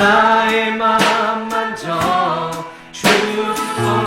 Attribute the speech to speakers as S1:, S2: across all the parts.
S1: 나의 맘 만져 주소서.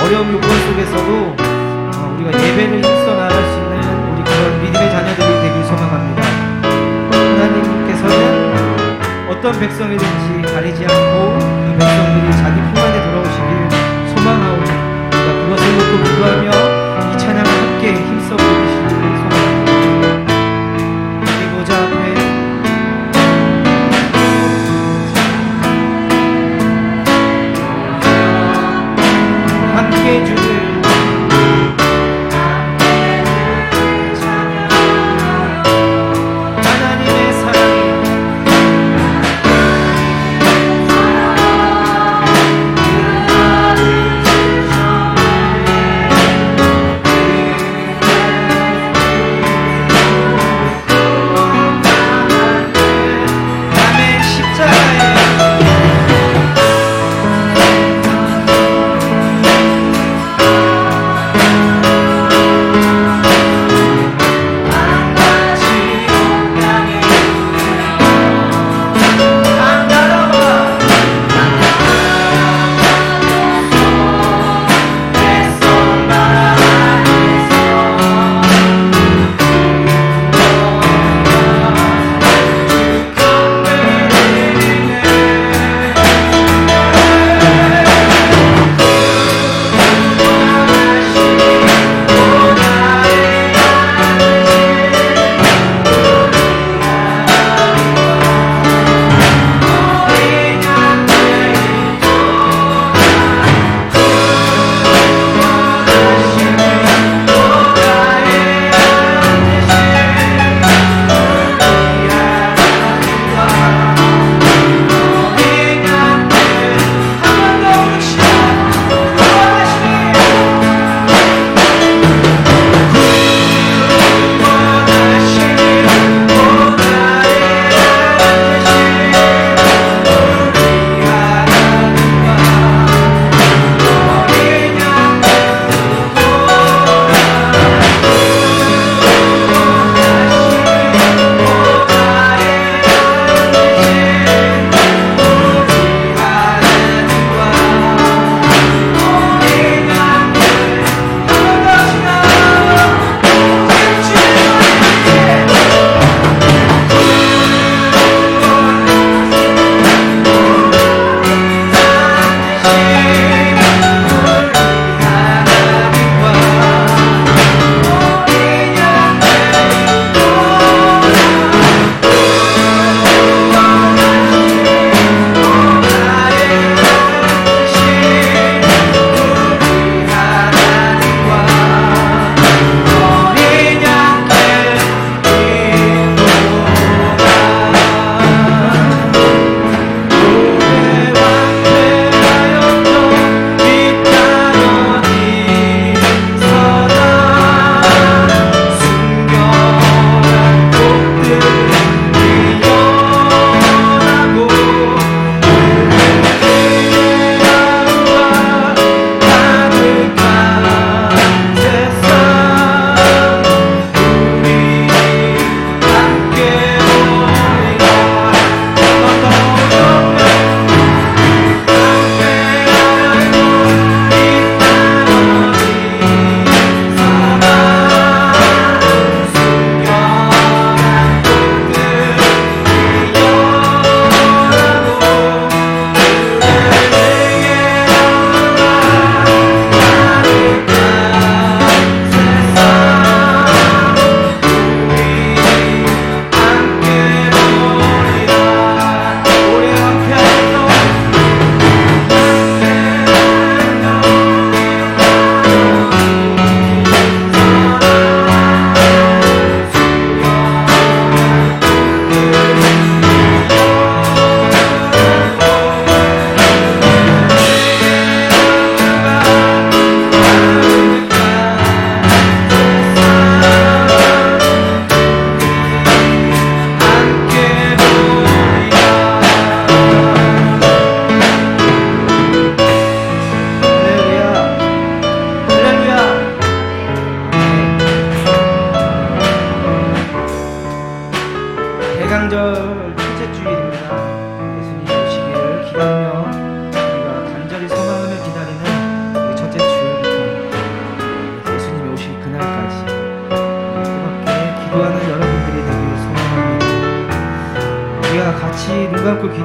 S1: 어려움 요구 속에서도 우리가 예배를 힘써 나갈 수 있는 우리 그런 믿음의 자녀들이 되길 소망합니다. 하나님께서는 어떤 백성이든지 가리지 않고 그 백성들이 자기 품 안에 돌아오시길 소망하오니 우리가 그것을 놓고 기도하며 이 찬양을 함께 힘써 부르시길 소망합니다. 우리 보좌 앞에 함께 주를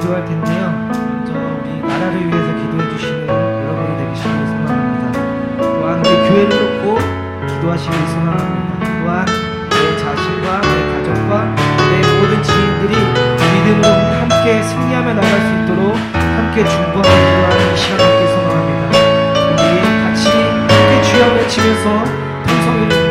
S1: 기도할 텐데요. 먼저 우리 나라를 위해서 기도해 주시는 여러분이 되시기를 소망합니다. 또한 우리 교회를 놓고 기도하시길 소망합니다. 또한 내 자신과 내 가족과 내 모든 지인들이 믿음으로 함께 승리하며 나갈 수 있도록 함께 중보하고 기도하는 이 시간 갖길 소망합니다. 우리 같이 함께 주여 외치면서 통성회를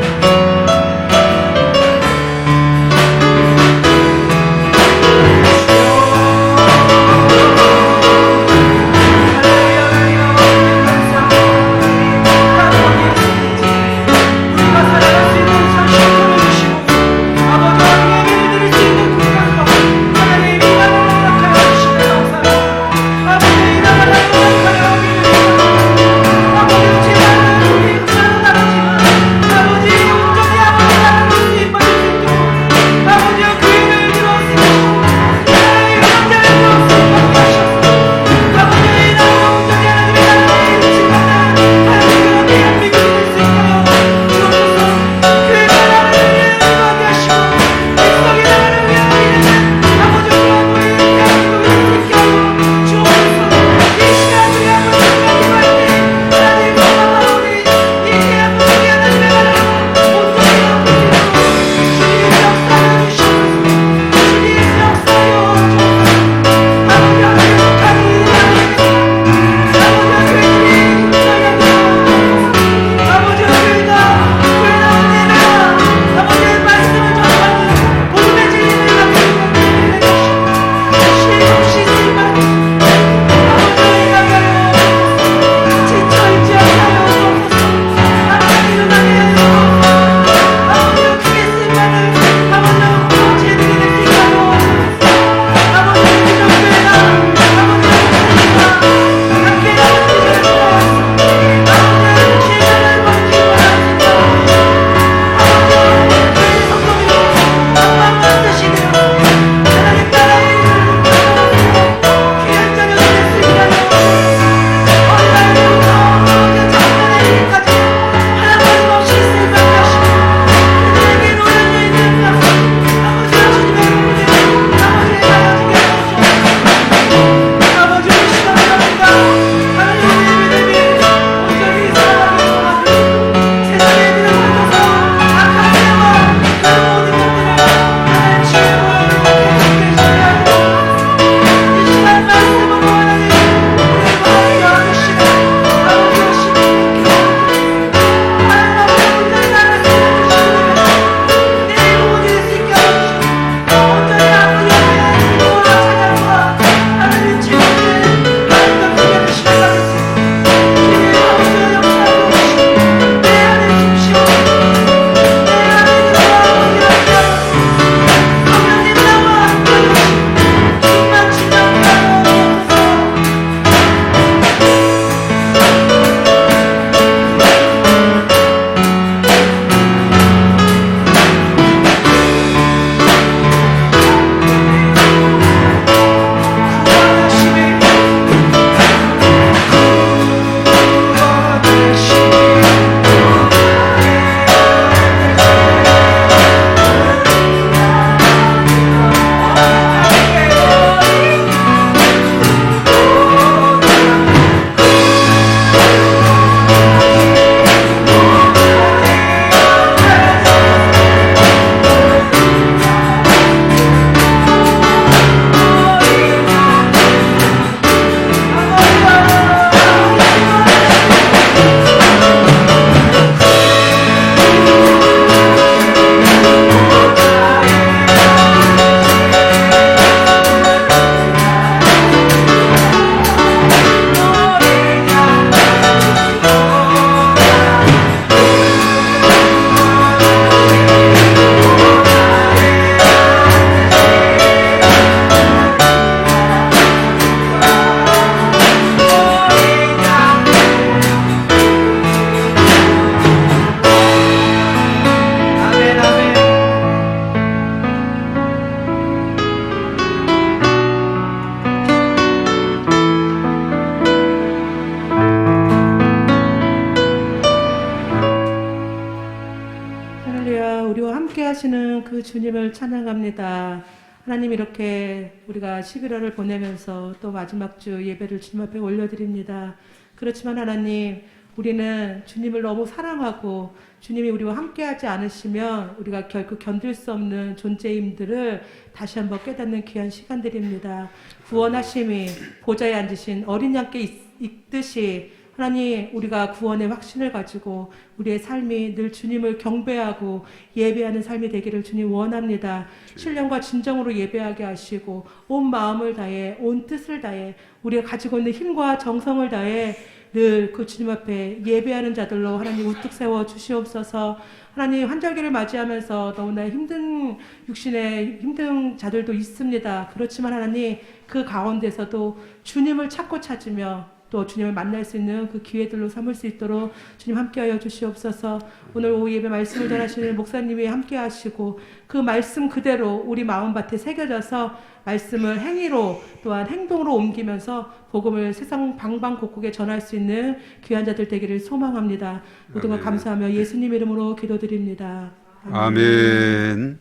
S2: 우리와 함께 하시는 그 주님을 찬양합니다. 하나님, 이렇게 우리가 11월을 보내면서 또 마지막 주 예배를 주님 앞에 올려드립니다. 그렇지만 하나님, 우리는 주님을 너무 사랑하고 주님이 우리와 함께하지 않으시면 우리가 결코 견딜 수 없는 존재임들을 다시 한번 깨닫는 귀한 시간들입니다. 구원하심이 보좌에 앉으신 어린 양께 있듯이 하나님, 우리가 구원의 확신을 가지고 우리의 삶이 늘 주님을 경배하고 예배하는 삶이 되기를 주님 원합니다. 신령과 진정으로 예배하게 하시고 온 마음을 다해 온 뜻을 다해 우리가 가지고 있는 힘과 정성을 다해 늘 그 주님 앞에 예배하는 자들로 하나님 우뚝 세워 주시옵소서. 하나님, 환절기를 맞이하면서 너무나 힘든 육신의 힘든 자들도 있습니다. 그렇지만 하나님, 그 가운데서도 주님을 찾고 찾으며 또 주님을 만날 수 있는 그 기회들로 삼을 수 있도록 주님 함께하여 주시옵소서. 오늘 오후 예배 말씀을 전하시는 목사님이 함께하시고 그 말씀 그대로 우리 마음밭에 새겨져서 말씀을 행위로 또한 행동으로 옮기면서 복음을 세상 방방곡곡에 전할 수 있는 귀한 자들 되기를 소망합니다. 모든 걸 감사하며 예수님 이름으로 기도드립니다.
S3: 아멘.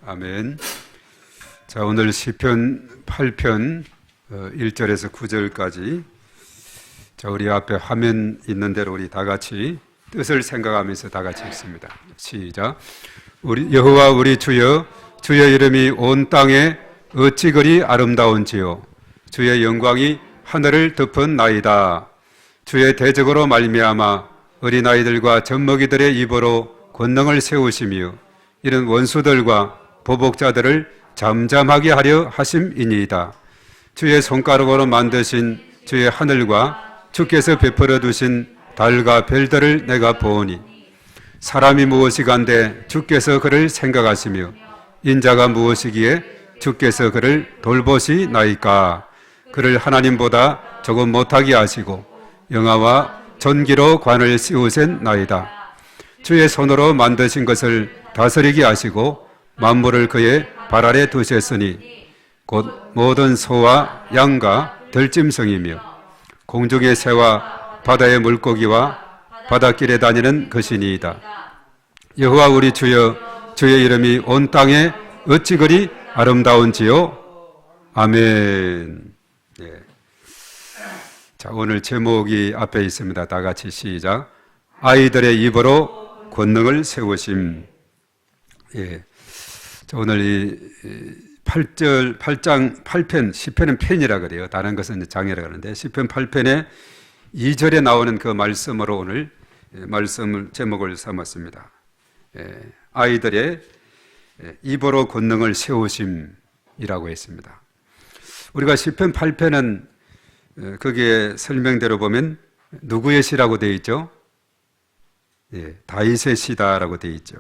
S3: 아멘. 자, 오늘 시편 8편 1절에서 9절까지 자, 우리 앞에 화면 있는 대로 우리 다 같이 뜻을 생각하면서 다 같이 읽습니다. 시작. 우리 여호와 우리 주여, 주의 이름이 온 땅에 어찌 그리 아름다운지요. 주의 영광이 하늘을 덮은 나이다. 주의 대적으로 말미암아 어린아이들과 젖먹이들의 입으로 권능을 세우시며 이런 원수들과 보복자들을 잠잠하게 하려 하심이니이다. 주의 손가락으로 만드신 주의 하늘과 주께서 베풀어 두신 달과 별들을 내가 보오니 사람이 무엇이간데 주께서 그를 생각하시며 인자가 무엇이기에 주께서 그를 돌보시나이까. 그를 하나님보다 조금 못하게 하시고 영화와 전기로 관을 씌우셨나이다. 주의 손으로 만드신 것을 다스리게 하시고 만물을 그의 발 아래 두셨으니 곧 모든 소와 양과 들짐승이며 공중의 새와 바다의 물고기와 바닷길에 다니는 것이니이다. 여호와 우리 주여, 주의 이름이 온 땅에 어찌 그리 아름다운지요. 아멘. 예. 자, 오늘 제목이 앞에 있습니다. 다 같이 시작. 아이들의 입으로 권능을 세우심. 예. 자, 오늘 이 8장 8편, 시편은 편이라 그래요. 다른 것은 장이라 그러는데 시편 8편의 2절에 나오는 그 말씀으로 오늘 말씀을 제목을 삼았습니다. 아이들의 입으로 권능을 세우심이라고 했습니다. 우리가 시편 8편은 거기에 설명대로 보면 누구의 시라고 되어 있죠? 다윗의 시다라고 되어 있죠.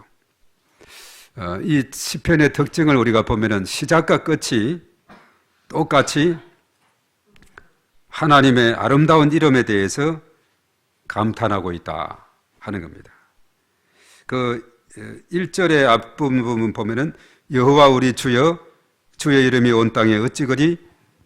S3: 이 시편의 특징을 우리가 보면은 시작과 끝이 똑같이 하나님의 아름다운 이름에 대해서 감탄하고 있다 하는 겁니다. 그 1절의 앞부분 보면은 여호와 우리 주여, 주의 이름이 온 땅에 어찌 그리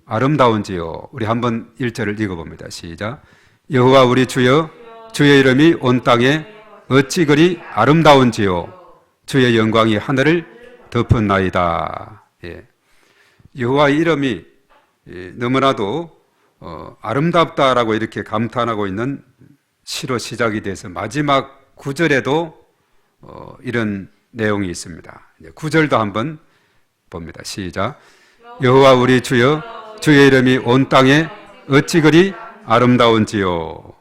S3: 아름다운지요. 우리 한번 1절을 읽어봅니다. 시작. 여호와 우리 주여, 주의 이름이 온 땅에 어찌 그리 아름다운지요. 주의 영광이 하늘을 덮은 나이다. 예. 여호와의 이름이 너무나도 아름답다라고 이렇게 감탄하고 있는 시로 시작이 돼서 마지막 9절에도 이런 내용이 있습니다. 9절도 한번 봅니다. 시작. 여호와 우리 주여, 주의 이름이 온 땅에 어찌 그리 아름다운지요.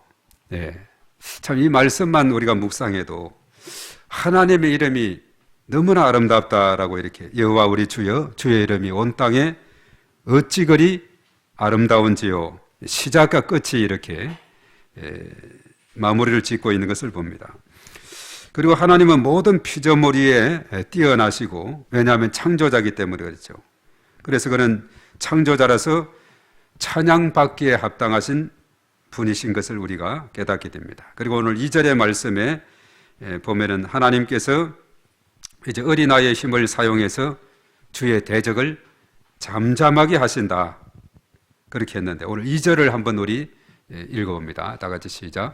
S3: 예. 참 이 말씀만 우리가 묵상해도 하나님의 이름이 너무나 아름답다라고 이렇게 여호와 우리 주여, 주의 이름이 온 땅에 어찌 그리 아름다운지요. 시작과 끝이 이렇게 마무리를 짓고 있는 것을 봅니다. 그리고 하나님은 모든 피조물위에 뛰어나시고, 왜냐하면 창조자이기 때문에 그렇죠. 그래서 그는 창조자라서 찬양받기에 합당하신 분이신 것을 우리가 깨닫게 됩니다. 그리고 오늘 2절의 말씀에 보면은 하나님께서 이제 어린아이의 힘을 사용해서 주의 대적을 잠잠하게 하신다. 그렇게 했는데 오늘 2절을 한번 우리 읽어봅니다. 다 같이 시작.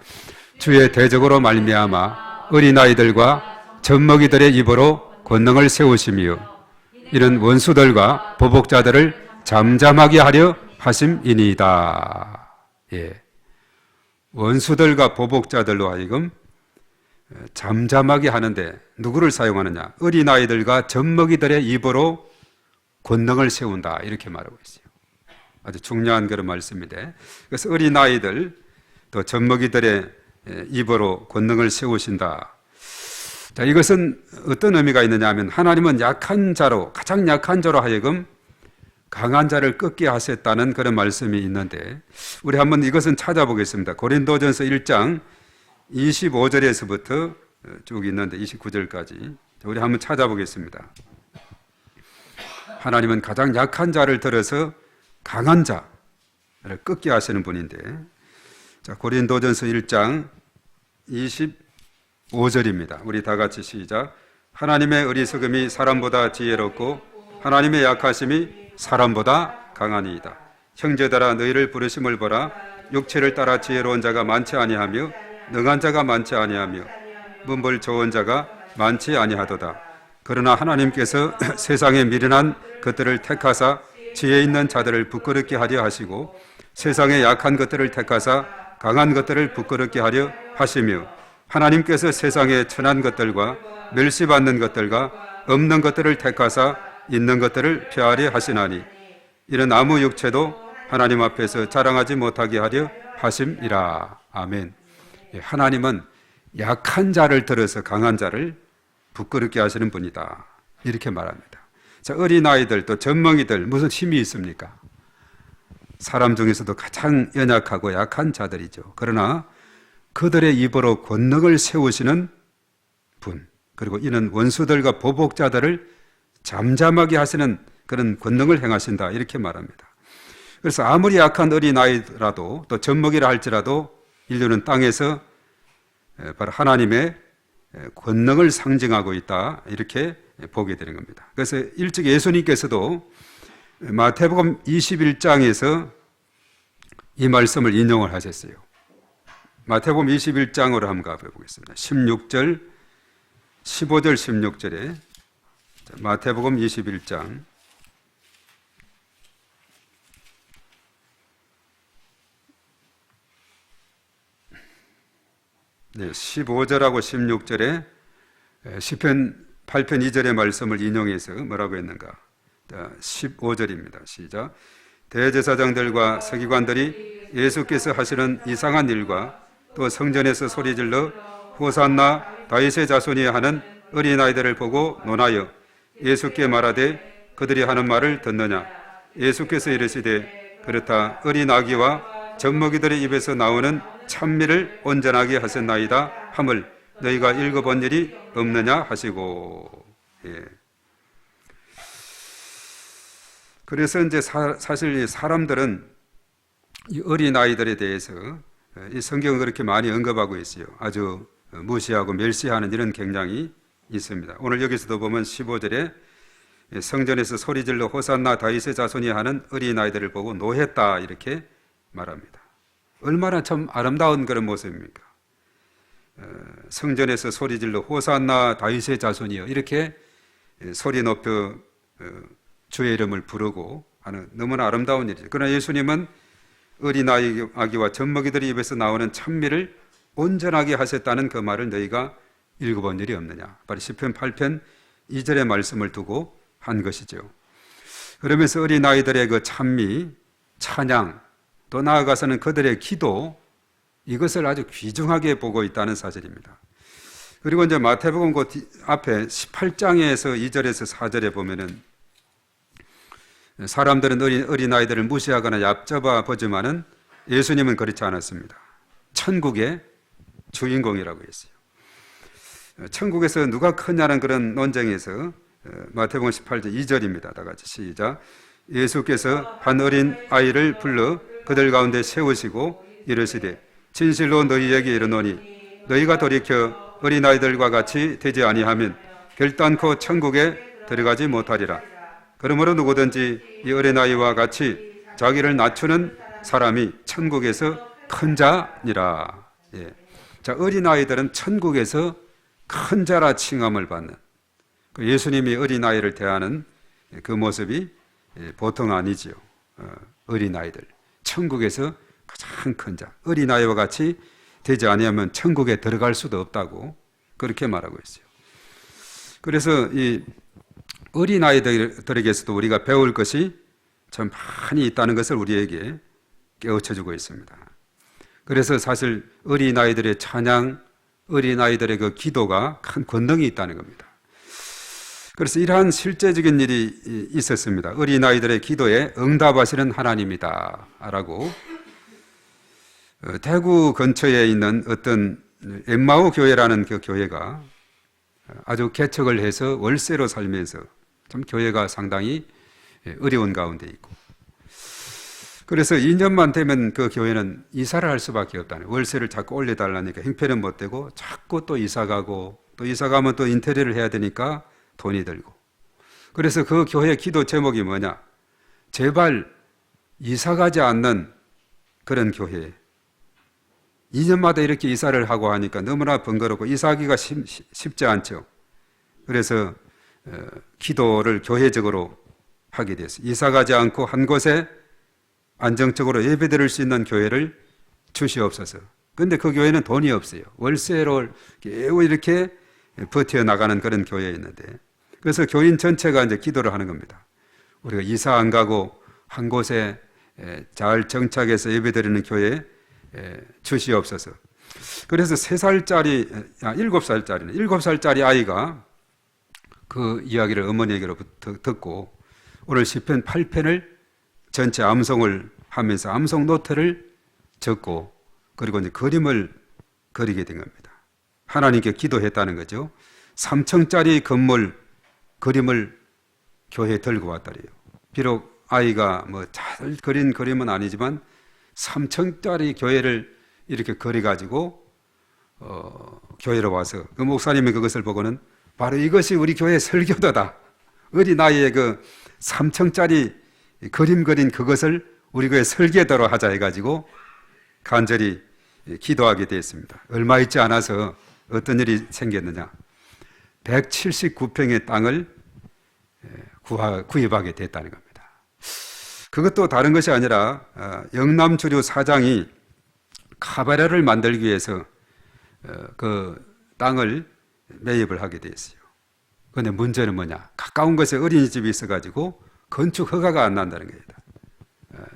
S3: 주의 대적으로 말미암아 어린아이들과 젖먹이들의 입으로 권능을 세우시며 이런 원수들과 보복자들을 잠잠하게 하려 하심이니이다. 예. 원수들과 보복자들로 하여금 잠잠하게 하는데 누구를 사용하느냐? 어린아이들과 젖먹이들의 입으로 권능을 세운다. 이렇게 말하고 있어요. 아주 중요한 그런 말씀인데, 그래서 어린아이들 또 젖먹이들의 입으로 권능을 세우신다. 자, 이것은 어떤 의미가 있느냐 하면 하나님은 약한 자로, 가장 약한 자로 하여금 강한 자를 꺾게 하셨다는 그런 말씀이 있는데, 우리 한번 이것은 찾아보겠습니다. 고린도전서 1장 25절에서부터 쭉 있는데 29절까지 우리 한번 찾아보겠습니다. 하나님은 가장 약한 자를 들어서 강한 자를 꺾게 하시는 분인데, 자, 고린도전서 1장 25절입니다. 우리 다 같이 시작. 하나님의 어리석음이 사람보다 지혜롭고 하나님의 약하심이 사람보다 강하니이다. 형제들아 너희를 부르심을 보라. 육체를 따라 지혜로운 자가 많지 아니하며 능한 자가 많지 아니하며 문벌 좋은 자가 많지 아니하도다. 그러나 하나님께서 세상에 미련한 것들을 택하사 지혜 있는 자들을 부끄럽게 하려 하시고 세상에 약한 것들을 택하사 강한 것들을 부끄럽게 하려 하시며 하나님께서 세상에 천한 것들과 멸시받는 것들과 없는 것들을 택하사 있는 것들을 폐하려 하시나니 이런 아무 육체도 하나님 앞에서 자랑하지 못하게 하려 하심이라. 아멘. 하나님은 약한 자를 들어서 강한 자를 부끄럽게 하시는 분이다. 이렇게 말합니다. 자, 어린아이들 또 젖먹이들 무슨 힘이 있습니까? 사람 중에서도 가장 연약하고 약한 자들이죠. 그러나 그들의 입으로 권능을 세우시는 분, 그리고 이는 원수들과 보복자들을 잠잠하게 하시는 그런 권능을 행하신다. 이렇게 말합니다. 그래서 아무리 약한 어린아이라도 또 젖먹이라 할지라도 인류는 땅에서 바로 하나님의 권능을 상징하고 있다. 이렇게 보게 되는 겁니다. 그래서 일찍 예수님께서도 마태복음 21장에서 이 말씀을 인용을 하셨어요. 마태복음 21장으로 한번 가보겠습니다. 16절, 15절, 16절에 마태복음 21장 네, 15절하고 16절에 시편 8편 2절의 말씀을 인용해서 뭐라고 했는가? 15절입니다. 시작. 대제사장들과 서기관들이 예수께서 하시는 이상한 일과 또 성전에서 소리질러 호산나 다윗의 자손이 하는 어린아이들을 보고 논하여 예수께 말하되 그들이 하는 말을 듣느냐? 예수께서 이르시되 그렇다. 어린 아기와 젖먹이들의 입에서 나오는 찬미를 온전하게 하셨나이다 함을 너희가 읽어본 일이 없느냐 하시고. 예. 그래서 이제 사실 사람들은 이 어린아이들에 대해서 이 성경은 그렇게 많이 언급하고 있어요. 아주 무시하고 멸시하는 이런 경향이 있습니다. 오늘 여기서도 보면 15절에 성전에서 소리질러 호산나 다윗의 자손이 하는 어린아이들을 보고 노했다 이렇게 말합니다. 얼마나 참 아름다운 그런 모습입니까? 성전에서 소리질러 호산나 다윗의 자손이여 이렇게 소리 높여 주의 이름을 부르고 하는 너무나 아름다운 일이죠. 그러나 예수님은 어린아기와 젖먹이들의 입에서 나오는 찬미를 온전하게 하셨다는 그 말을 너희가 읽어본 일이 없느냐. 바로 시편 8편 2절의 말씀을 두고 한 것이죠. 그러면서 어린아이들의 그 찬미, 찬양, 또 나아가서는 그들의 기도, 이것을 아주 귀중하게 보고 있다는 사실입니다. 그리고 이제 마태복음 그 앞에 18장에서 2절에서 4절에 보면은 사람들은 어린아이들을 무시하거나 얕잡아 보지만은 예수님은 그렇지 않았습니다. 천국의 주인공이라고 했어요. 천국에서 누가 크냐는 그런 논쟁에서 마태복음 18장 2절입니다. 다 같이 시작. 예수께서 한 어린 아이를 불러 그들 가운데 세우시고 이르시되 진실로 너희에게 이르노니 너희가 돌이켜 어린아이들과 같이 되지 아니하면 결단코 천국에 들어가지 못하리라. 그러므로 누구든지 이 어린아이와 같이 자기를 낮추는 사람이 천국에서 큰 자니라. 예. 자, 어린아이들은 천국에서 큰 자라 칭함을 받는, 예수님이 어린아이를 대하는 그 모습이 보통 아니지요. 어린아이들, 천국에서 가장 큰 자, 어린아이와 같이 되지 아니하면 천국에 들어갈 수도 없다고 그렇게 말하고 있어요. 그래서 이 어린아이들에게서도 우리가 배울 것이 참 많이 있다는 것을 우리에게 깨우쳐주고 있습니다. 그래서 사실 어린아이들의 찬양, 어린아이들의 그 기도가 큰 권능이 있다는 겁니다. 그래서 이러한 실제적인 일이 있었습니다. 어린아이들의 기도에 응답하시는 하나님이다 라고 대구 근처에 있는 어떤 엠마오 교회라는 그 교회가 아주 개척을 해서 월세로 살면서 좀 교회가 상당히 어려운 가운데 있고, 그래서 2년만 되면 그 교회는 이사를 할 수밖에 없다는, 월세를 자꾸 올려달라니까 형편은 못 되고 자꾸 또 이사 가고, 또 이사 가면 또 인테리어를 해야 되니까 돈이 들고. 그래서 그 교회 기도 제목이 뭐냐? 제발 이사 가지 않는 그런 교회. 2년마다 이렇게 이사를 하고 하니까 너무나 번거롭고 이사하기가 쉽지 않죠. 그래서 기도를 교회적으로 하게 됐어요. 이사 가지 않고 한 곳에 안정적으로 예배드릴 수 있는 교회를 주시옵소서. 그런데 그 교회는 돈이 없어요. 월세로 매우 이렇게 버텨나가는 그런 교회였는데, 그래서 교인 전체가 이제 기도를 하는 겁니다. 우리가 이사 안 가고 한 곳에 잘 정착해서 예배드리는 교회에 주시옵소서. 그래서 7살짜리 아이가 그 이야기를 어머니에게로부터 듣고 오늘 시편 8편을 전체 암송을 하면서 암송 노트를 적고, 그리고 이제 그림을 그리게 된 겁니다. 하나님께 기도했다는 거죠. 3층짜리 건물 그림을 교회에 들고 왔다래요. 비록 아이가 뭐 잘 그린 그림은 아니지만 3층짜리 교회를 이렇게 그려가지고 교회로 와서 그 목사님이 그것을 보고는 바로 이것이 우리 교회 설교도다. 어린아이의 그 3층짜리 그림 그린 그것을 우리 교회 설계도로 하자 해가지고 간절히 기도하게 되었습니다. 얼마 있지 않아서 어떤 일이 생겼느냐? 179평의 땅을 구입하게 됐다는 겁니다. 그것도 다른 것이 아니라 영남주류 사장이 카바레를 만들기 위해서 그 땅을 매입을 하게 되었어요. 그런데 문제는 뭐냐? 가까운 곳에 어린이집이 있어가지고 건축 허가가 안 난다는 겁니다.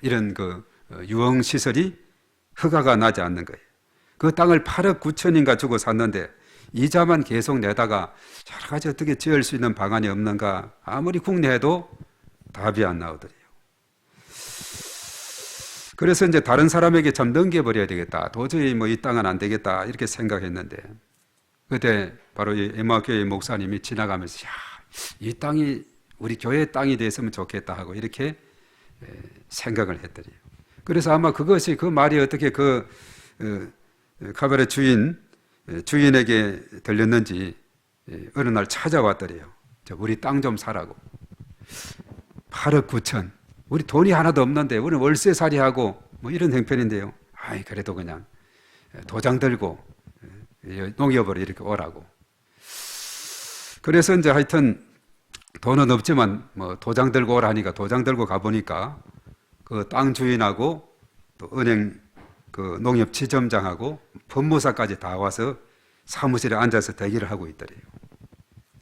S3: 이런 그 유흥시설이 허가가 나지 않는 거예요. 그 땅을 8억 9천인가 주고 샀는데 이자만 계속 내다가 여러 가지 어떻게 지을 수 있는 방안이 없는가, 아무리 국내에도 답이 안 나오더래요. 그래서 이제 다른 사람에게 참 넘겨버려야 되겠다. 도저히 뭐 이 땅은 안 되겠다. 이렇게 생각했는데, 그때 바로 이 엠마오교회 목사님이 지나가면서, 야, 이 땅이 우리 교회 땅이 됐으면 좋겠다 하고 이렇게 생각을 했더래요. 그래서 아마 그것이, 그 말이 어떻게 그 카바레 주인에게 들렸는지 어느 날 찾아왔더래요. 우리 땅 좀 사라고. 8억 9천. 우리 돈이 하나도 없는데 우리는 월세살이하고 뭐 이런 형편인데요. 아이, 그래도 그냥 도장 들고 농협으로 이렇게 오라고. 그래서 이제 하여튼 돈은 없지만 뭐 도장 들고 오라니까 도장 들고 가보니까 그 땅 주인하고 또 은행 그 농협 지점장하고 법무사까지 다 와서 사무실에 앉아서 대기를 하고 있더래요.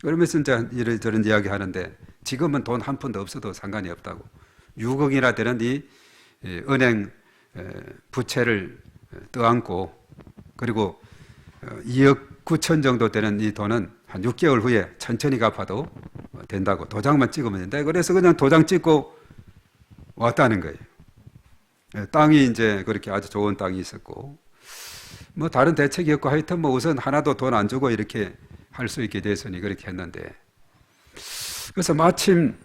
S3: 그러면서 이제 이런저런 이야기 하는데, 지금은 돈 한 푼도 없어도 상관이 없다고. 6억이나 되는 이 은행 부채를 떠안고, 그리고 2억 9천 정도 되는 이 돈은 한 6개월 후에 천천히 갚아도 된다고. 도장만 찍으면 된다. 그래서 그냥 도장 찍고 왔다는 거예요. 땅이 이제 그렇게 아주 좋은 땅이 있었고, 뭐 다른 대책이 없고, 하여튼 뭐 우선 하나도 돈 안 주고 이렇게 할 수 있게 됐으니 그렇게 했는데, 그래서 마침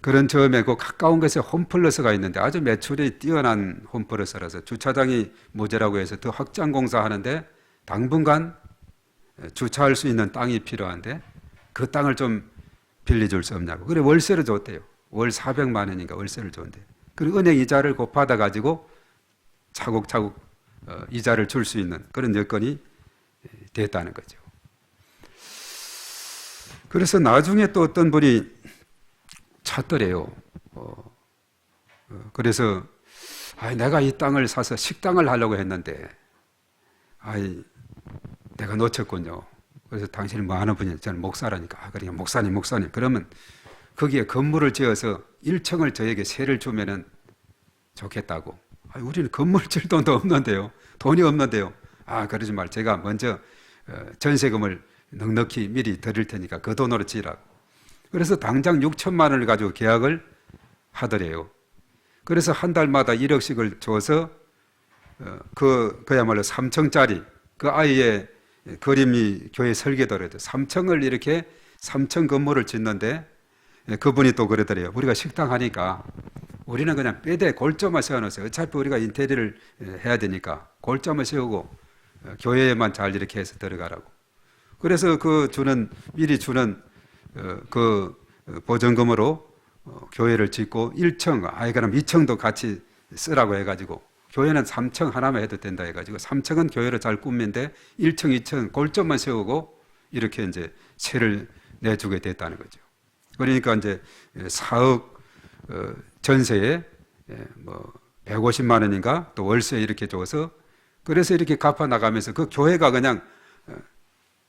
S3: 그런 점에 그 가까운 곳에 홈플러스가 있는데 아주 매출이 뛰어난 홈플러스라서 주차장이 모자라고 해서 더 확장 공사하는데 당분간 주차할 수 있는 땅이 필요한데 그 땅을 좀 빌려줄 수 없냐고. 그래 월세를 줬대요. 월 400만 원인가 월세를 줬는데, 그리고 은행 이자를 곱하다 가지고 차곡차곡 이자를 줄 수 있는 그런 여건이 됐다는 거죠. 그래서 나중에 또 어떤 분이 샀더래요. 그래서 내가 이 땅을 사서 식당을 하려고 했는데 내가 놓쳤군요. 그래서 당신이 뭐 하는 분이 저는 목사라니까. 그러니까 목사님 그러면 거기에 건물을 지어서 1층을 저에게 세를 주면은 좋겠다고. 우리는 건물 질 돈도 없는데요. 돈이 없는데요. 그러지 말. 제가 먼저 전세금을 넉넉히 미리 드릴 테니까 그 돈으로 지라고. 그래서 당장 6천만 원을 가지고 계약을 하더래요. 그래서 한 달마다 1억씩을 줘서 그야말로 3층짜리 그 아이의 그림이 교회 설계도래도 3층을 이렇게 3층 건물을 짓는데 그분이 또 그러더래요. 우리가 식당 하니까 우리는 그냥 빼대 골조만 세워놓으세요. 어차피 우리가 인테리어를 해야 되니까 골조만 세우고 교회에만 잘 이렇게 해서 들어가라고. 그래서 미리 주는 그 보증금으로 교회를 짓고 1층, 그럼 2층도 같이 쓰라고 해가지고 교회는 3층 하나만 해도 된다 해가지고 3층은 교회를 잘 꾸민데 1층, 2층 골조만 세우고 이렇게 이제 세를 내주게 됐다는 거죠. 그러니까 이제 4억 전세에 뭐 150만 원인가 또 월세 이렇게 줘서 그래서 이렇게 갚아 나가면서 그 교회가 그냥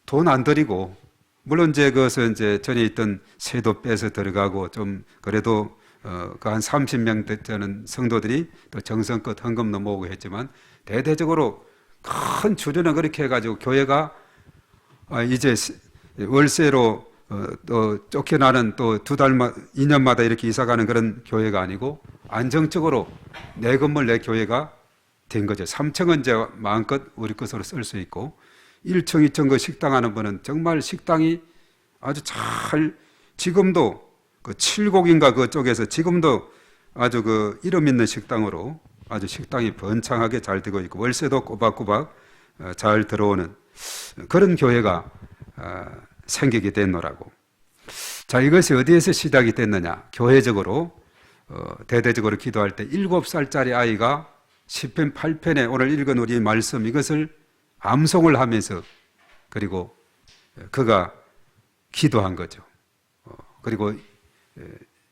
S3: 돈 안 들이고 물론 이제 그것은 이제 전에 있던 세도 빼서 들어가고 좀 그래도 그 한 30명 되는 성도들이 또 정성껏 헌금도 모으고 했지만 대대적으로 큰 주류는 그렇게 해가지고 교회가 이제 월세로 또 쫓겨나는 또 2년마다 이렇게 이사가는 그런 교회가 아니고 안정적으로 내 건물 내 교회가 된 거죠. 3층은 이제 마음껏 우리 것으로 쓸 수 있고 1층, 2층 그 식당 하는 분은 정말 식당이 아주 잘 지금도 그 칠곡인가 그쪽에서 지금도 아주 그 이름 있는 식당으로 아주 식당이 번창하게 잘 되고 있고 월세도 꼬박꼬박 잘 들어오는 그런 교회가 생기게 됐노라고. 자, 이것이 어디에서 시작이 됐느냐? 교회적으로 대대적으로 기도할 때 7살짜리 아이가 시편 8편에 오늘 읽은 우리 말씀 이것을 암송을 하면서 그리고 그가 기도한 거죠. 그리고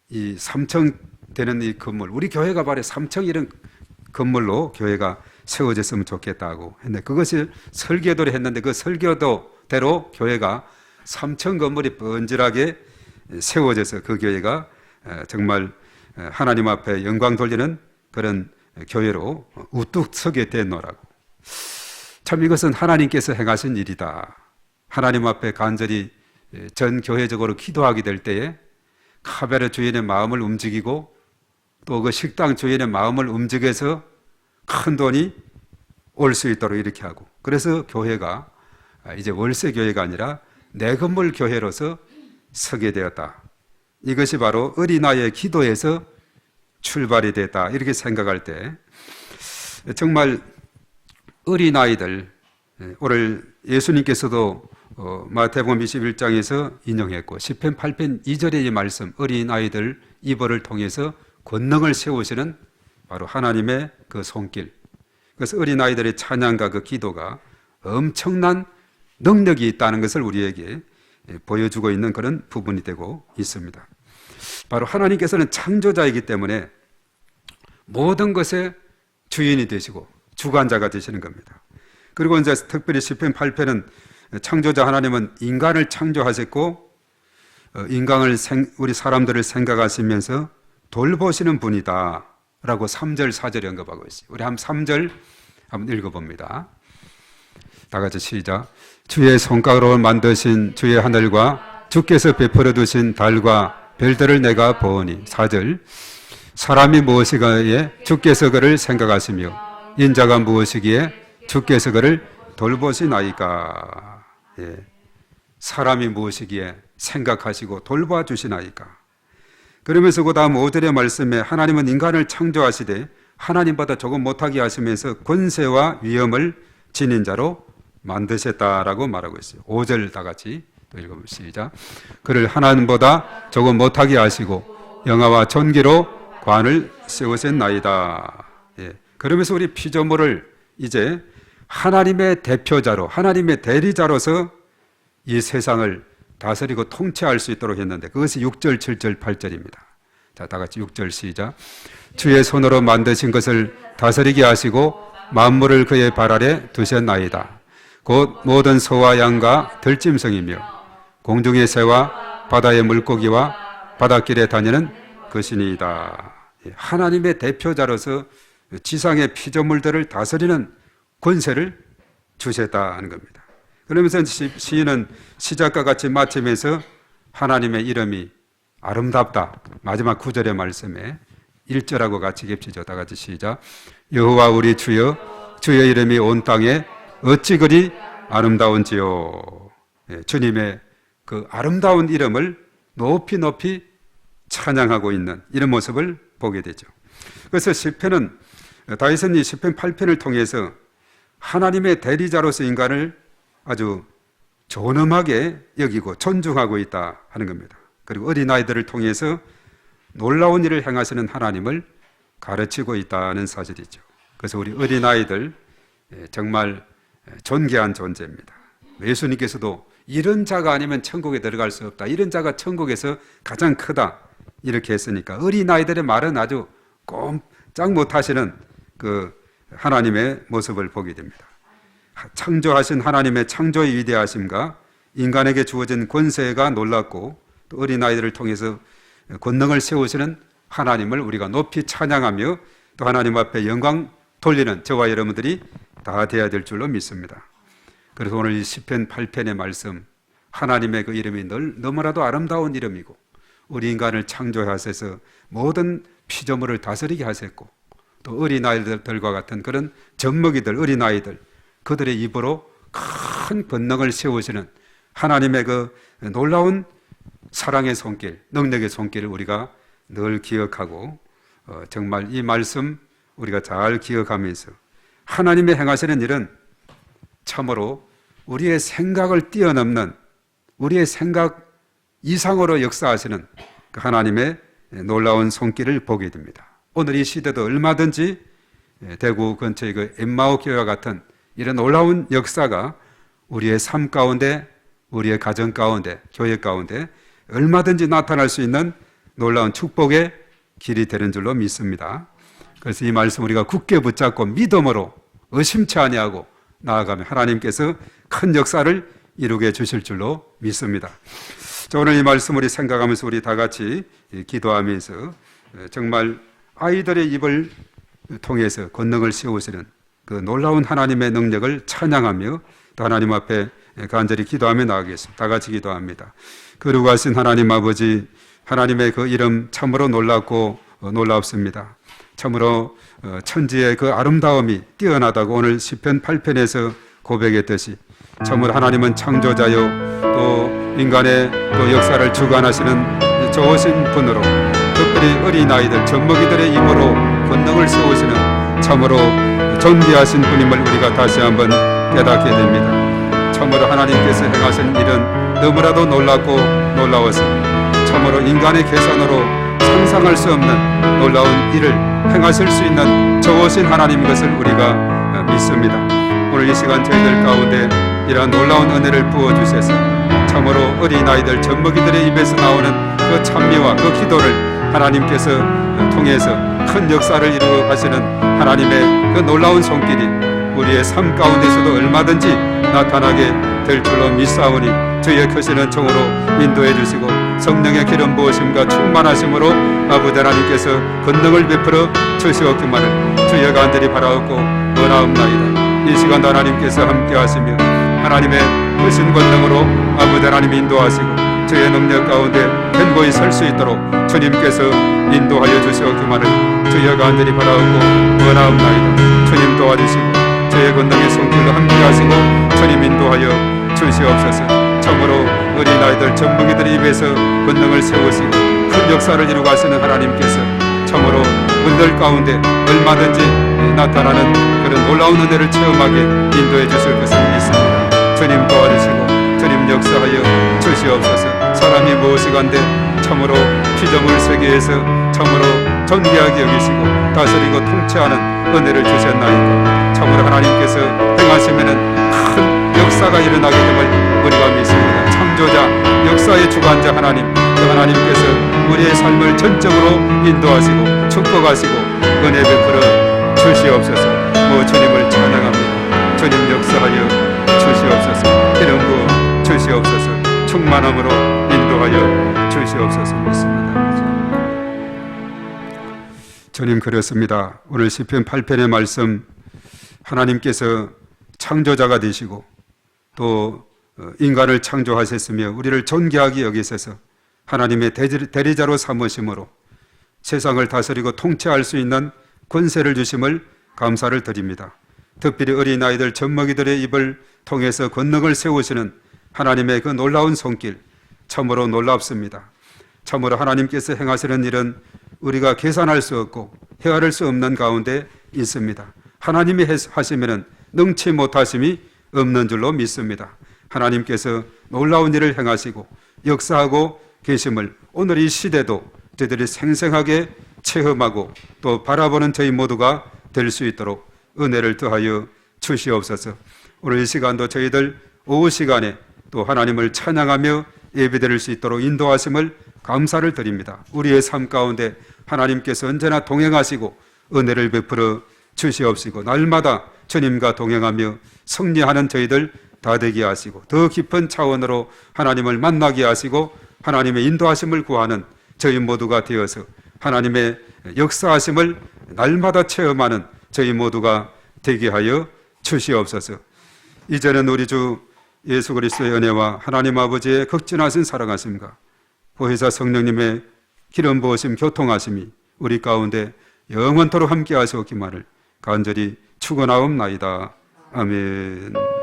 S3: 이 3층 되는 이 건물, 우리 교회가 바로 3층 이런 건물로 교회가 세워졌으면 좋겠다고 했는데 그것을 설계도를 했는데 그 설계도대로 교회가 3층 건물이 번질하게 세워져서 그 교회가 정말 하나님 앞에 영광 돌리는 그런 교회로 우뚝 서게 됐노라고. 참 이것은 하나님께서 행하신 일이다. 하나님 앞에 간절히 전 교회적으로 기도하게 될 때에 카베르 주인의 마음을 움직이고 또 그 식당 주인의 마음을 움직여서 큰 돈이 올 수 있도록 이렇게 하고 그래서 교회가 이제 월세 교회가 아니라 내 건물 교회로서 서게 되었다. 이것이 바로 어린아이의 기도에서 출발이 됐다. 이렇게 생각할 때 정말 어린아이들 오늘 예수님께서도 마태복음 21장에서 인용했고 시편 8편 2절의 이 말씀 어린아이들 입어를 통해서 권능을 세우시는 바로 하나님의 그 손길. 그래서 어린아이들의 찬양과 그 기도가 엄청난 능력이 있다는 것을 우리에게 보여주고 있는 그런 부분이 되고 있습니다. 바로 하나님께서는 창조자이기 때문에 모든 것의 주인이 되시고 주관자가 되시는 겁니다. 그리고 이제 특별히 시편 8편은 창조자 하나님은 인간을 창조하셨고 인간을 우리 사람들을 생각하시면서 돌보시는 분이다 라고 3절 4절에 언급하고 있어요. 우리 한 3절 한번 읽어봅니다. 다 같이 시작. 주의 손가락으로 만드신 주의 하늘과 주께서 베풀어 두신 달과 별들을 내가 보으니. 4절. 사람이 무엇이기에 주께서 그를 생각하시며 인자가 무엇이기에 주께서 그를 돌보시나이까. 예. 사람이 무엇이기에 생각하시고 돌봐주시나이까. 그러면서 그 다음 5절의 말씀에 하나님은 인간을 창조하시되 하나님보다 조금 못하게 하시면서 권세와 위엄을 지닌 자로 만드셨다라고 말하고 있어요. 5절 다 같이 또 읽어보시죠. 시작. 그를 하나님보다 조금 못하게 하시고 영화와 존귀로 관을 세우셨나이다. 예. 그러면서 우리 피조물을 이제 하나님의 대표자로 하나님의 대리자로서 이 세상을 다스리고 통치할 수 있도록 했는데 그것이 6절, 7절, 8절입니다. 자, 다 같이 6절 시작. 주의 손으로 만드신 것을 다스리게 하시고 만물을 그의 발 아래 두셨나이다. 곧 모든 소와 양과 들짐승이며 공중의 새와 바다의 물고기와 바닷길에 다니는 것이니이다. 하나님의 대표자로서 지상의 피조물들을 다스리는 권세를 주셨다는 겁니다. 그러면서 시인은 시작과 같이 마치면서 하나님의 이름이 아름답다. 마지막 9절의 말씀에 1절하고 같이 겹치죠. 다 같이 시작. 여호와 우리 주여, 주의 이름이 온 땅에 어찌 그리 아름다운지요. 주님의 그 아름다운 이름을 높이 높이 찬양하고 있는 이런 모습을 보게 되죠. 그래서 시편은 다윗은 이 시편 8편을 통해서 하나님의 대리자로서 인간을 아주 존엄하게 여기고 존중하고 있다 하는 겁니다. 그리고 어린아이들을 통해서 놀라운 일을 행하시는 하나님을 가르치고 있다는 사실이죠. 그래서 우리 어린아이들 정말 존귀한 존재입니다. 예수님께서도 이런 자가 아니면 천국에 들어갈 수 없다. 이런 자가 천국에서 가장 크다. 이렇게 했으니까 어린아이들의 말은 아주 꼼짝 못하시는 그 하나님의 모습을 보게 됩니다. 창조하신 하나님의 창조의 위대하심과 인간에게 주어진 권세가 놀랍고 또 어린아이들을 통해서 권능을 세우시는 하나님을 우리가 높이 찬양하며 또 하나님 앞에 영광 돌리는 저와 여러분들이 다 되어야 될 줄로 믿습니다. 그래서 오늘 이 시편 8편의 말씀, 하나님의 그 이름이 너무나도 아름다운 이름이고 우리 인간을 창조하셔서 모든 피조물을 다스리게 하셨고 또 어린아이들과 같은 그런 젖먹이들, 어린아이들 그들의 입으로 큰 권능을 세우시는 하나님의 그 놀라운 사랑의 손길, 능력의 손길을 우리가 늘 기억하고 정말 이 말씀 우리가 잘 기억하면서 하나님의 행하시는 일은 참으로 우리의 생각을 뛰어넘는 우리의 생각 이상으로 역사하시는 그 하나님의 놀라운 손길을 보게 됩니다. 오늘 이 시대도 얼마든지 대구 근처의 그 엠마오 교회와 같은 이런 놀라운 역사가 우리의 삶 가운데, 우리의 가정 가운데, 교회 가운데 얼마든지 나타날 수 있는 놀라운 축복의 길이 되는 줄로 믿습니다. 그래서 이 말씀 우리가 굳게 붙잡고 믿음으로 의심치 아니하고 나아가면 하나님께서 큰 역사를 이루게 주실 줄로 믿습니다. 자, 오늘 이 말씀 우리 생각하면서 우리 다 같이 기도하면서 정말 아이들의 입을 통해서 권능을 세우시는 그 놀라운 하나님의 능력을 찬양하며 또 하나님 앞에 간절히 기도하며 나가겠습니다. 다 같이 기도합니다. 거룩하신 하나님 아버지, 하나님의 그 이름 참으로 놀랍고 놀랍습니다. 참으로 천지의 그 아름다움이 뛰어나다고 오늘 시편 8편에서 고백했듯이 참으로 하나님은 창조자요 또 인간의 또 역사를 주관하시는 좋으신 분으로 특별히 어린아이들, 젖먹이들의 입으로 권능을 세우시는 참으로 존귀하신 분임을 우리가 다시 한번 깨닫게 됩니다. 참으로 하나님께서 행하신 일은 너무나도 놀랍고 놀라워서 참으로 인간의 계산으로 상상할 수 없는 놀라운 일을 행하실 수 있는 좋으신 하나님 것을 우리가 믿습니다. 오늘 이 시간 저희들 가운데 이러한 놀라운 은혜를 부어주셔서 참으로 어린아이들, 젖먹이들의 입에서 나오는 그 찬미와 그 기도를 하나님께서 통해서 큰 역사를 이루어 가시는 하나님의 그 놀라운 손길이 우리의 삶 가운데서도 얼마든지 나타나게 될 줄로 믿사오니 주의 크신 은총으로 인도해 주시고 성령의 기름 부으심과 충만하심으로 아버지 하나님께서 권능을 베풀어 주시옵기만을 주의 간절히 바라옵고 원하옵나이다. 이 시간도 하나님께서 함께 하시며 하나님의 크신 권능으로 아버지 하나님 인도하시고 주의 능력 가운데 견고히 설 수 있도록 주님께서 인도하여 주시옵기만을 주의 간절히 바라옵고 원하옵나이다. 주님 도와주시고 주의 권능의 손길로 함께 하시고 주님 인도하여 주시옵소서. 참으로 어린아이들, 젖먹이들의 입에서 권능을 세우시고 큰 역사를 이루고 하시는 하나님께서 참으로 은들 가운데 얼마든지 나타나는 그런 놀라운 은혜를 체험하게 인도해 주실 것을 믿습니다. 주님 도와주시고 주님 역사하여 주시옵소서. 사람이 무엇이간데 참으로 피조물 세계에서 참으로 존귀하게 여기시고 다스리고 통치하는 은혜를 주셨나이까. 참으로 하나님께서 행하시면은 큰 역사가 일어나게 됨을 우리가 믿습니다. 창조자, 역사의 주관자 하나님, 또 하나님께서 우리의 삶을 전적으로 인도하시고 축복하시고 은혜 베풀어 주시옵소서. 주님을 찬양합니다. 주님 역사하여 주시옵소서. 기름 부어 주시옵소서. 충만함으로 인도하여 주시옵소서. 믿습니다. 주님 그렇습니다. 오늘 시편 8편의 말씀, 하나님께서 창조자가 되시고 또 인간을 창조하셨으며 우리를 존귀하게 여기셔서 하나님의 대리자로 삼으심으로 세상을 다스리고 통치할 수 있는 권세를 주심을 감사를 드립니다. 특별히 어린아이들, 젖먹이들의 입을 통해서 권능을 세우시는 하나님의 그 놀라운 손길, 참으로 놀랍습니다. 참으로 하나님께서 행하시는 일은 우리가 계산할 수 없고 헤아릴 수 없는 가운데 있습니다. 하나님이 하시면 능치 못하심이 없는 줄로 믿습니다. 하나님께서 놀라운 일을 행하시고 역사하고 계심을 오늘 이 시대도 저희들이 생생하게 체험하고 또 바라보는 저희 모두가 될 수 있도록 은혜를 더하여 주시옵소서. 오늘 이 시간도 저희들 오후 시간에 또 하나님을 찬양하며 예배드릴 수 있도록 인도하심을 감사를 드립니다. 우리의 삶 가운데 하나님께서 언제나 동행하시고 은혜를 베풀어 주시옵시고 날마다 주님과 동행하며 승리하는 저희들 다 되게 하시고 더 깊은 차원으로 하나님을 만나게 하시고 하나님의 인도하심을 구하는 저희 모두가 되어서 하나님의 역사하심을 날마다 체험하는 저희 모두가 되게 하여 주시옵소서. 이제는 우리 주 예수 그리스도의 은혜와 하나님 아버지의 극진하신 사랑하심과 보혜사 성령님의 기름 부으심 교통하심이 우리 가운데 영원토록 함께 하시옵기만을 간절히 축원하옵나이다. 아멘.